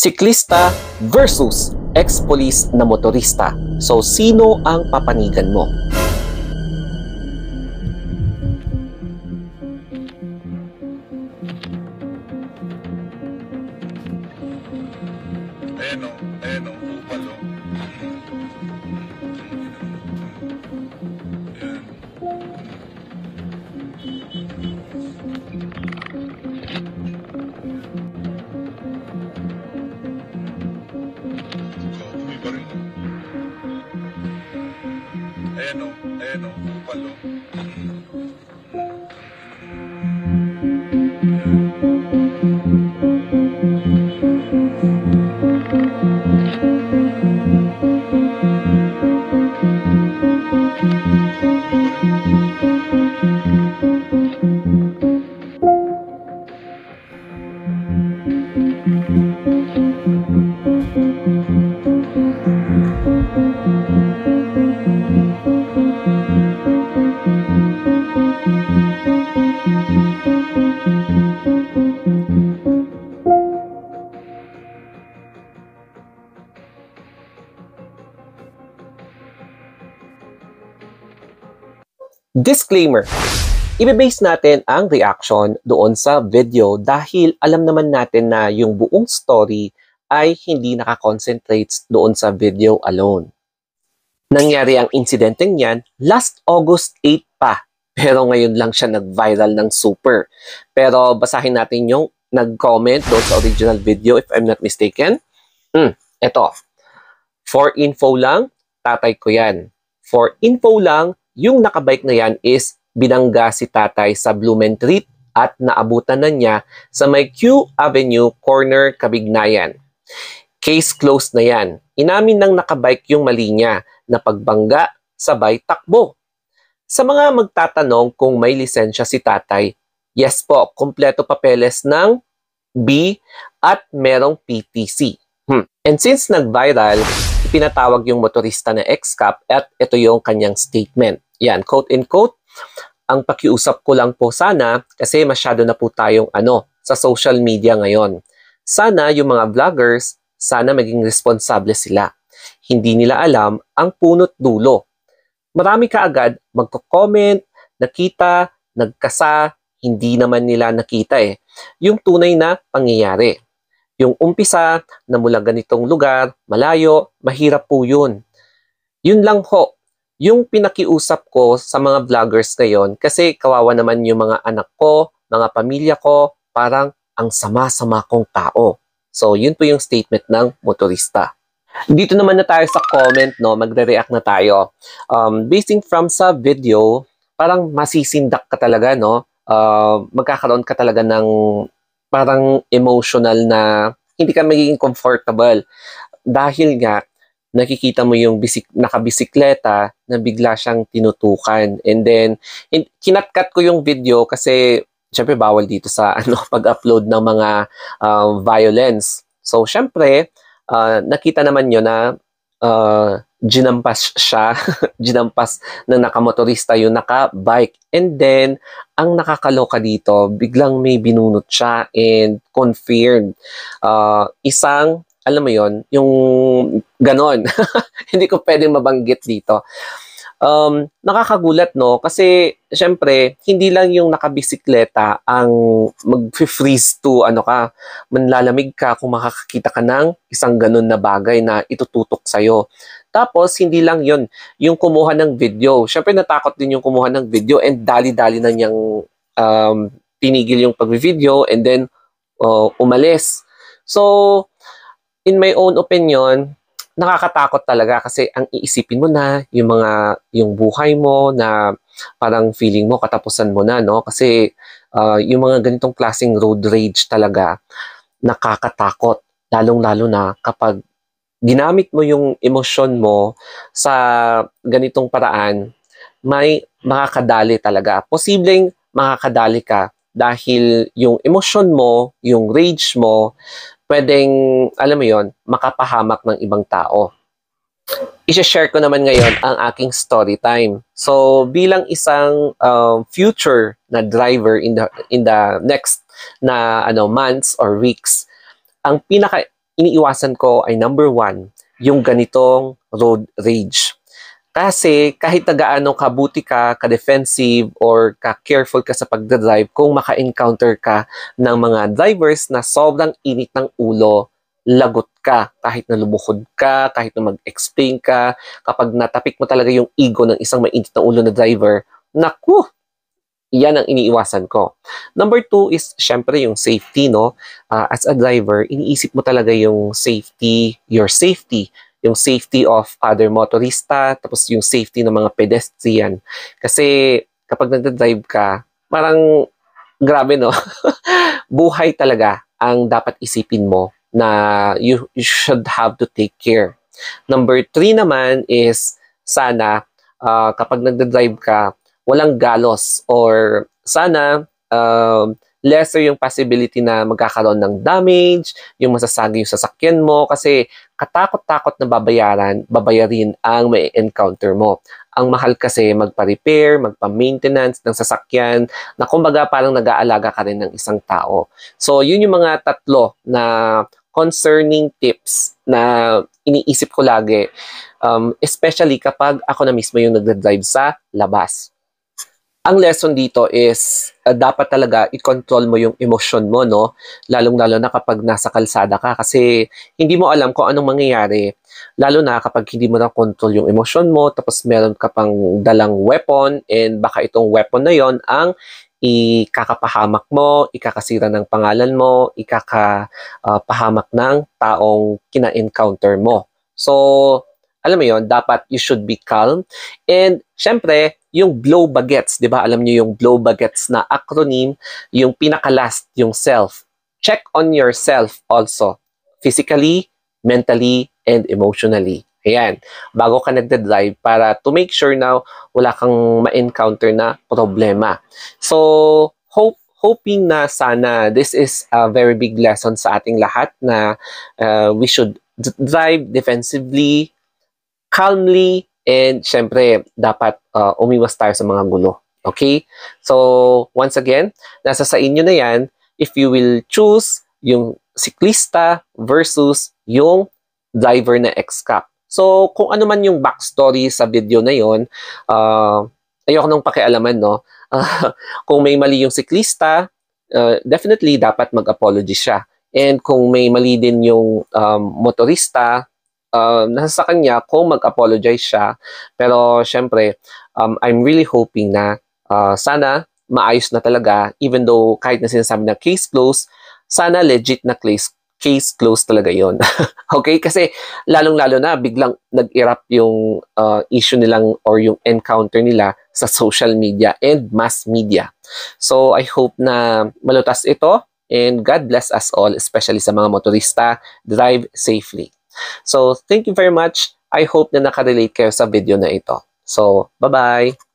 Siklista versus ex-police na motorista. So, sino ang papanigan mo? Ayan o, upalo. Ayan o, upalo. Disclaimer, i-base natin ang reaction doon sa video dahil alam naman natin na yung buong story ay hindi nakakonsentrate doon sa video alone. Nangyari ang insidenteng yan last August 8 pa, pero ngayon lang siya nag-viral ng super. Pero basahin natin yung nag-comment doon sa original video if I'm not mistaken. Eto, for info lang, tatay ko yan. For info lang, yung nakabike na yan is binangga si tatay sa Blumentritt at naabutan na niya sa may Q Avenue corner Kabignayan. Case closed na yan. Inamin ng nakabike yung mali niya na pagbangga sabay takbo. Sa mga magtatanong kung may lisensya si tatay, yes po, kumpleto papeles ng B at merong PTC. And since nag-viral, pinatawag yung motorista na ex-cop at ito yung kanyang statement. Yan, quote-in-quote, ang pakiusap ko lang po sana kasi masyado na po tayong sa social media ngayon. Sana yung mga vloggers, sana maging responsable sila. Hindi nila alam ang punot dulo. Marami kaagad magko-comment, nakita, nagkasa, hindi naman nila nakita yung tunay na pangyayari. Yung umpisa na mula ganitong lugar, malayo, mahirap po yun. Yun lang ho. Yung pinakiusap ko sa mga vloggers ngayon, kasi kawawa naman yung mga anak ko, mga pamilya ko, parang ang sama-sama kong tao. So, yun po yung statement ng motorista. Dito naman na tayo sa comment, magre-react na tayo. Basing from sa video, parang masisindak ka talaga, magkakaroon ka talaga ng parang emotional na hindi ka magiging comfortable. Dahil nga, nakikita mo yung nakabisikleta na bigla siyang tinutukan. And then, kinatkat ko yung video kasi syempre bawal dito sa pag-upload ng mga violence. So, syempre, nakita naman nyo na ginampas siya, ginampas ng nakamotorista yung nakabike. And then, ang nakakaloka dito, biglang may binunot siya and confirmed. Isang alam mo yon, yung ganon. Hindi ko pwedeng mabanggit dito. Nakakagulat, kasi syempre, hindi lang yung nakabisikleta ang mag-freeze to, manlalamig ka kung makakakita ka ng isang ganon na bagay na itututok sa'yo. Tapos, hindi lang yun, yung kumuha ng video. Syempre, natakot din yung kumuha ng video and dali-dali na niyang tinigil yung pag-video and then umalis. So, in my own opinion, nakakatakot talaga kasi ang iisipin mo na yung buhay mo na parang feeling mo katapusan mo na, kasi yung mga ganitong klaseng road rage talaga nakakatakot, lalong-lalo na kapag ginamit mo yung emosyon mo sa ganitong paraan, may makakadali talaga. Posibleng makakadali ka dahil yung emosyon mo, yung rage mo, pwedeng, alam mo yon, makapahamak ng ibang tao. I-share ko naman ngayon ang aking story time. So, bilang isang future na driver in the next na months or weeks, ang iniiwasan ko ay number 1, yung ganitong road rage. Kasi kahit na gaano kabuti ka, ka-defensive, or ka-careful ka sa pagdadrive, kung maka-encounter ka ng mga drivers na sobrang init ng ulo, lagot ka. Kahit na lumuhod ka, kahit na mag-explain ka, kapag natapik mo talaga yung ego ng isang mainit na ulo na driver, naku, yan ang iniiwasan ko. Number 2 is, syempre, yung safety, no? As a driver, iniisip mo talaga yung safety, your safety, yung safety of other motorista, tapos yung safety ng mga pedestrian. Kasi kapag nagdadrive ka, parang grabe, no? Buhay talaga ang dapat isipin mo na you should have to take care. Number 3 naman is sana kapag nagdadrive ka, walang galos, or sana lesser yung possibility na magkakaroon ng damage, yung masasagi yung sasakyan mo, kasi katakot-takot na babayarin ang may encounter mo. Ang mahal kasi magpa-repair, magpa-maintenance ng sasakyan, na kumbaga parang nag-aalaga ka rin ng isang tao. So, yun yung mga 3 na concerning tips na iniisip ko lagi, especially kapag ako na mismo yung nagdadrive sa labas. Ang lesson dito is dapat talaga i-control mo yung emosyon mo, no? Lalong-lalo na kapag nasa kalsada ka, kasi hindi mo alam kung anong mangyayari. Lalo na kapag hindi mo na control yung emosyon mo, tapos meron ka pang dalang weapon, and baka itong weapon na yon ang ikakapahamak mo, ikakasira ng pangalan mo, ikakapahamak ng taong kina-encounter mo. So, alam mo yon, dapat you should be calm. And syempre, yung blow bagets, di ba? Alam niyo yung blow bagets na acronym, yung pinaka-last, yung self. Check on yourself also, physically, mentally, and emotionally. Ayan, bago ka nagde-drive, para to make sure na wala kang ma-encounter na problema. So, hoping na sana this is a very big lesson sa ating lahat, na we should drive defensively, calmly, and syempre, dapat umiwas tayo sa mga gulo. Okay? So, once again, nasa sa inyo na yan if you will choose yung siklista versus yung driver na ex-cop. So, kung ano man yung backstory sa video na yon, ayoko nang pakialaman, no? Kung may mali yung siklista, definitely dapat mag-apology siya. And kung may mali din yung motorista, nasa sa kanya kung mag-apologize siya. Pero syempre, I'm really hoping na sana maayos na talaga, even though kahit na sinasabi na case closed, sana legit na case closed talaga yon. Okay? Kasi lalong-lalo na biglang nag-erupt yung issue nilang or yung encounter nila sa social media and mass media. So I hope na malutas ito, and God bless us all, especially sa mga motorista. Drive safely. So, thank you very much. I hope na nakarelate kayo sa video na ito. So, bye-bye!